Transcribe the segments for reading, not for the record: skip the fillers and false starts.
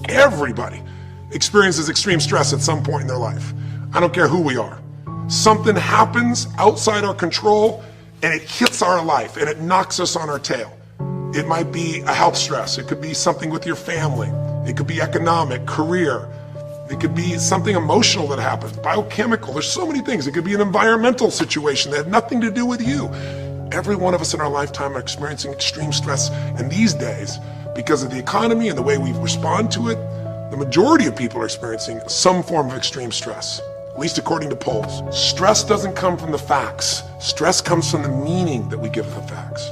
Everybody experiences extreme stress at some point in their life. I don't care who we are. Something happens outside our control and it hits our life and it knocks us on our tail. It might be a health stress. It could be something with your family. It could be economic, career. It could be something emotional that happens, biochemical. There's so many things. It could be an environmental situation that had nothing to do with you. Every one of us in our lifetime are experiencing extreme stress. And these days, because of the economy and the way we respond to it, the majority of people are experiencing some form of extreme stress, at least according to polls. Stress doesn't come from the facts. Stress comes from the meaning that we give the facts.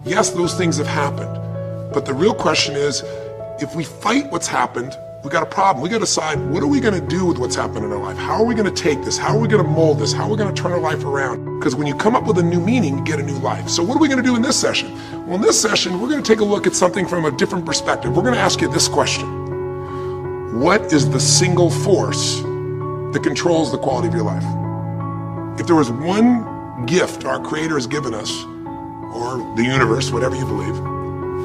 Yes, those things have happened, but the real question is, if we fight what's happened, we got a problem. We got to decide, what are we going to do with what's happened in our life? How are we going to take this? How are we going to mold this? How are we going to turn our life around? Because when you come up with a new meaning, you get a new life. So what are we going to do in this session? Well, in this session, we're going to take a look at something from a different perspective. We're going to ask you this question. What is the single force that controls the quality of your life? If there was one gift our Creator has given us, or the universe, whatever you believe,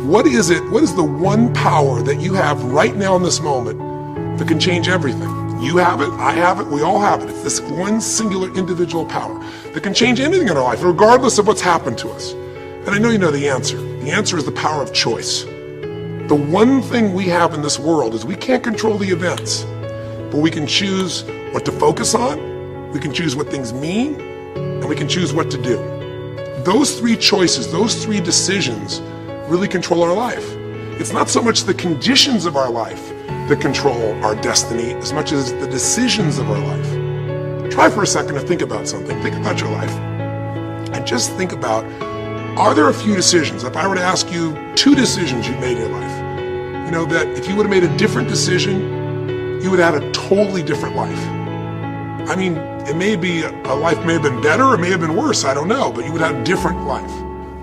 what is it? What is the one power that you have right now in this moment that can change everything? You have it, I have it, we all have it. It's this one singular individual power that can change anything in our life, regardless of what's happened to us. And I know you know the answer. The answer is the power of choice. The one thing we have in this world is we can't control the events, but we can choose what to focus on, we can choose what things mean, and we can choose what to do. Those three choices, those three decisions really control our life. It's not so much the conditions of our life that control our destiny as much as the decisions of our life. Try for a second to think about something. Think about your life. And just think about, are there a few decisions? If I were to ask you 2 decisions you've made in your life, you know, that if you would have made a different decision, you would have had a totally different life. I mean, it may be a life may have been better or may have been worse, I don't know, but you would have a different life.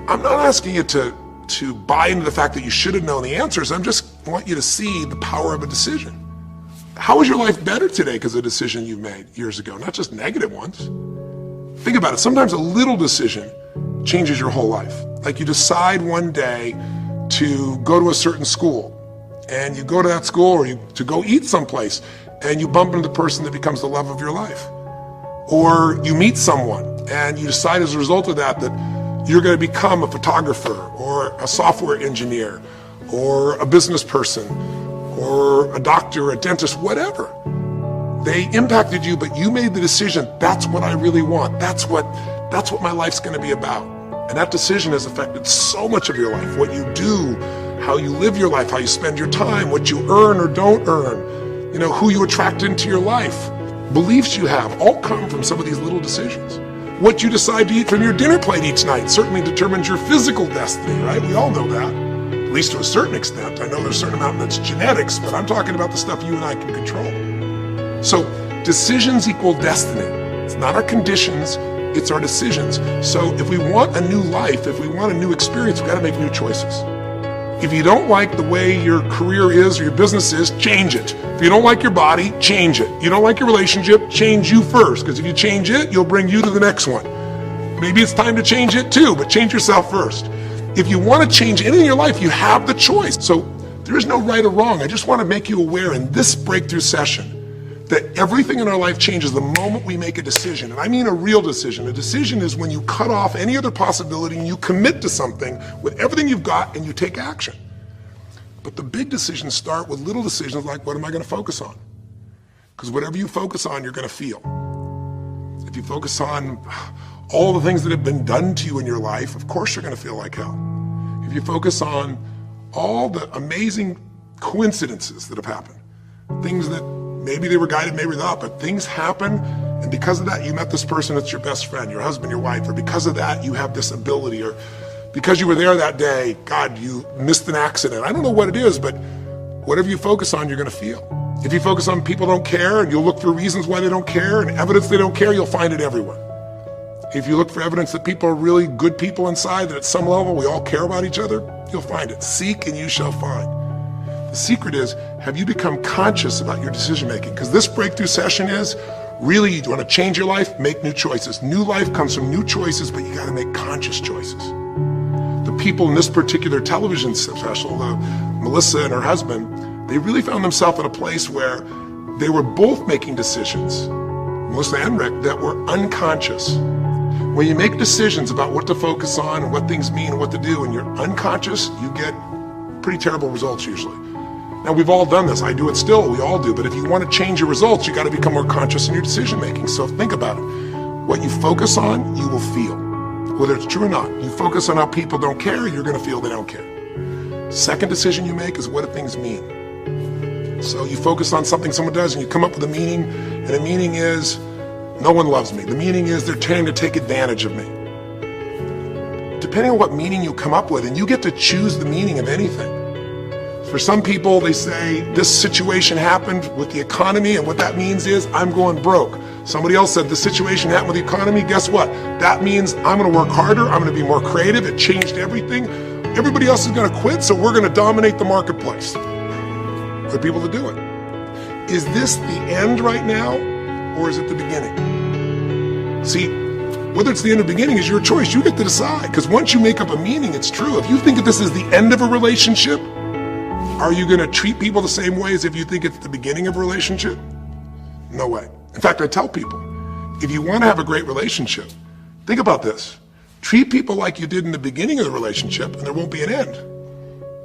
I'm not asking you to buy into the fact that you should have known the answers. I just want you to see the power of a decision. How is your life better today because of a decision you made years ago, not just negative ones? Think about it. Sometimes a little decision changes your whole life. Like you decide one day to go to a certain school, and you go to that school, or to go eat someplace, and you bump into the person that becomes the love of your life. Or you meet someone and you decide as a result of that you're going to become a photographer or a software engineer or a business person or a doctor, a dentist, whatever. They impacted you, but you made the decision, that's what I really want. That's what my life's going to be about. And that decision has affected so much of your life, what you do, how you live your life, how you spend your time, what you earn or don't earn, you know, who you attract into your life. Beliefs you have all come from some of these little decisions. What you decide to eat from your dinner plate each night certainly determines your physical destiny, right? We all know that, at least to a certain extent. I know there's a certain amount that's genetics, but I'm talking about the stuff you and I can control. So decisions equal destiny. It's not our conditions, it's our decisions. So if we want a new life, if we want a new experience, we've got to make new choices. If you don't like the way your career is or your business is, change it. If you don't like your body, change it. You don't like your relationship, change you first, because if you change it, you'll bring you to the next one. Maybe it's time to change it too, but change yourself first. If you want to change anything in your life, you have the choice. So there is no right or wrong. I just want to make you aware in this breakthrough session that everything in our life changes the moment we make a decision. And I mean a real decision. A decision is when you cut off any other possibility and you commit to something with everything you've got and you take action. But the big decisions start with little decisions like, what am I going to focus on? Because whatever you focus on, you're going to feel. If you focus on all the things that have been done to you in your life, of course you're going to feel like hell. If you focus on all the amazing coincidences that have happened, things that maybe they were guided, maybe not, but things happen, and because of that, you met this person that's your best friend, your husband, your wife, or because of that, you have this ability, or because you were there that day, God, you missed an accident. I don't know what it is, but whatever you focus on, you're going to feel. If you focus on people don't care, and you'll look for reasons why they don't care, and evidence they don't care, you'll find it everywhere. If you look for evidence that people are really good people inside, that at some level we all care about each other, you'll find it. Seek and you shall find. The secret is, have you become conscious about your decision making? Because this breakthrough session is, really, you want to change your life, make new choices. New life comes from new choices, but you got to make conscious choices. The people in this particular television special, Melissa and her husband, They really found themselves in a place where they were both making decisions, Melissa and Rick, that were unconscious. When you make decisions about what to focus on and what things mean and what to do, and you're unconscious, you get pretty terrible results usually. Now, we've all done this. I do it still. We all do. But if you want to change your results, you got to become more conscious in your decision making. So think about it. What you focus on, you will feel. Whether it's true or not. You focus on how people don't care, you're going to feel they don't care. Second decision you make is what do things mean. So you focus on something someone does and you come up with a meaning, and the meaning is no one loves me. The meaning is they're trying to take advantage of me. Depending on what meaning you come up with, and you get to choose the meaning of anything. For some people, they say, this situation happened with the economy, and what that means is I'm going broke. Somebody else said, the situation happened with the economy, guess what? That means I'm gonna work harder, I'm gonna be more creative, it changed everything. Everybody else is gonna quit, so we're gonna dominate the marketplace. For people to do it. Is this the end right now, or is it the beginning? See, whether it's the end or beginning is your choice. You get to decide, because once you make up a meaning, it's true. If you think that this is the end of a relationship, are you going to treat people the same way as if you think it's the beginning of a relationship? No way. In fact, I tell people, if you want to have a great relationship, think about this. Treat people like you did in the beginning of the relationship, and there won't be an end.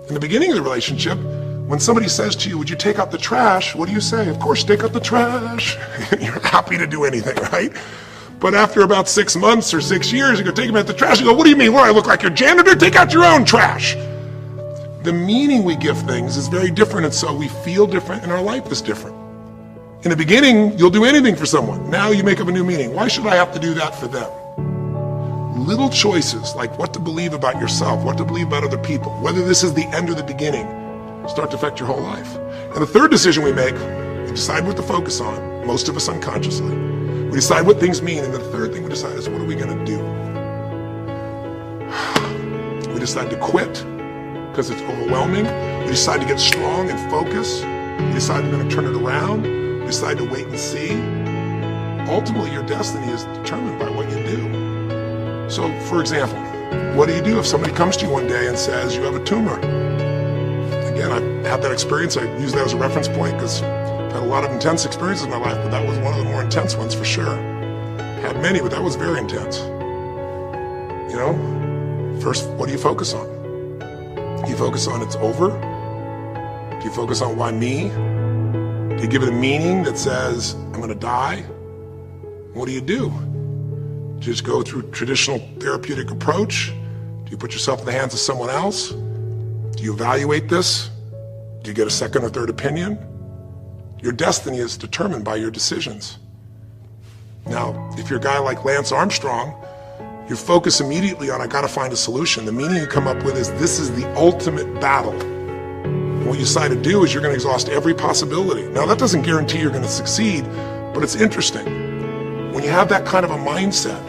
In the beginning of the relationship, when somebody says to you, would you take out the trash? What do you say? Of course, take out the trash. You're happy to do anything, right? But after about 6 months or 6 years, you go take them out the trash. You go, what do you mean? What, I look like your janitor? Take out your own trash. The meaning we give things is very different, and so we feel different, and our life is different. In the beginning, you'll do anything for someone. Now you make up a new meaning. Why should I have to do that for them? Little choices, like what to believe about yourself, what to believe about other people, whether this is the end or the beginning, start to affect your whole life. And the third decision we make, we decide what to focus on, most of us unconsciously. We decide what things mean, and the third thing we decide is what are we gonna do? We decide to quit, because it's overwhelming. We decide to get strong and focus. We decide we're going to turn it around. We decide to wait and see. Ultimately, your destiny is determined by what you do. So, for example, what do you do if somebody comes to you one day and says you have a tumor? Again, I've had that experience. I use that as a reference point because I've had a lot of intense experiences in my life, but that was one of the more intense ones for sure. Had many, but that was very intense. You know, first, what do you focus on? Do you focus on it's over? Do you focus on why me? Do you give it a meaning that says, I'm gonna die? What do? Do you just go through traditional therapeutic approach? Do you put yourself in the hands of someone else? Do you evaluate this? Do you get a second or third opinion? Your destiny is determined by your decisions. Now, if you're a guy like Lance Armstrong, you focus immediately on, I gotta find a solution. The meaning you come up with is, this is the ultimate battle. And what you decide to do is you're gonna exhaust every possibility. Now that doesn't guarantee you're gonna succeed, but it's interesting. When you have that kind of a mindset,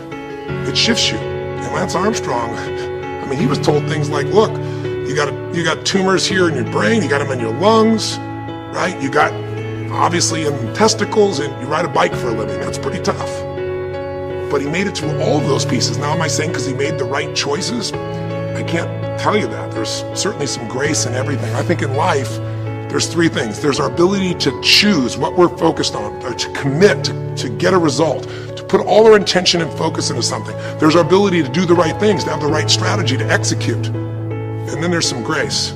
it shifts you. And Lance Armstrong, I mean, he was told things like, look, you got tumors here in your brain, you got them in your lungs, right? You got, obviously, in testicles, and you ride a bike for a living. That's pretty tough. But he made it through all of those pieces. Now, am I saying because he made the right choices? I can't tell you that. There's certainly some grace in everything. I think in life, there's three things. There's our ability to choose what we're focused on, or to commit, to get a result, to put all our intention and focus into something. There's our ability to do the right things, to have the right strategy, to execute. And then there's some grace.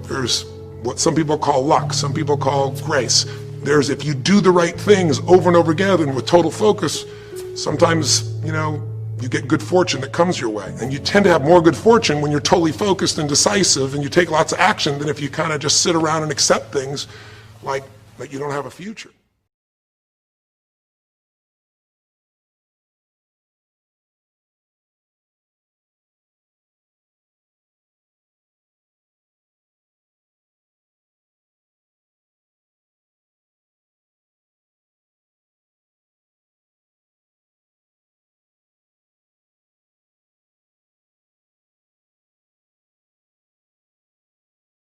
There's what some people call luck, some people call grace. There's if you do the right things over and over again and with total focus, sometimes, you know, you get good fortune that comes your way. And you tend to have more good fortune when you're totally focused and decisive and you take lots of action than if you kind of just sit around and accept things like that you don't have a future.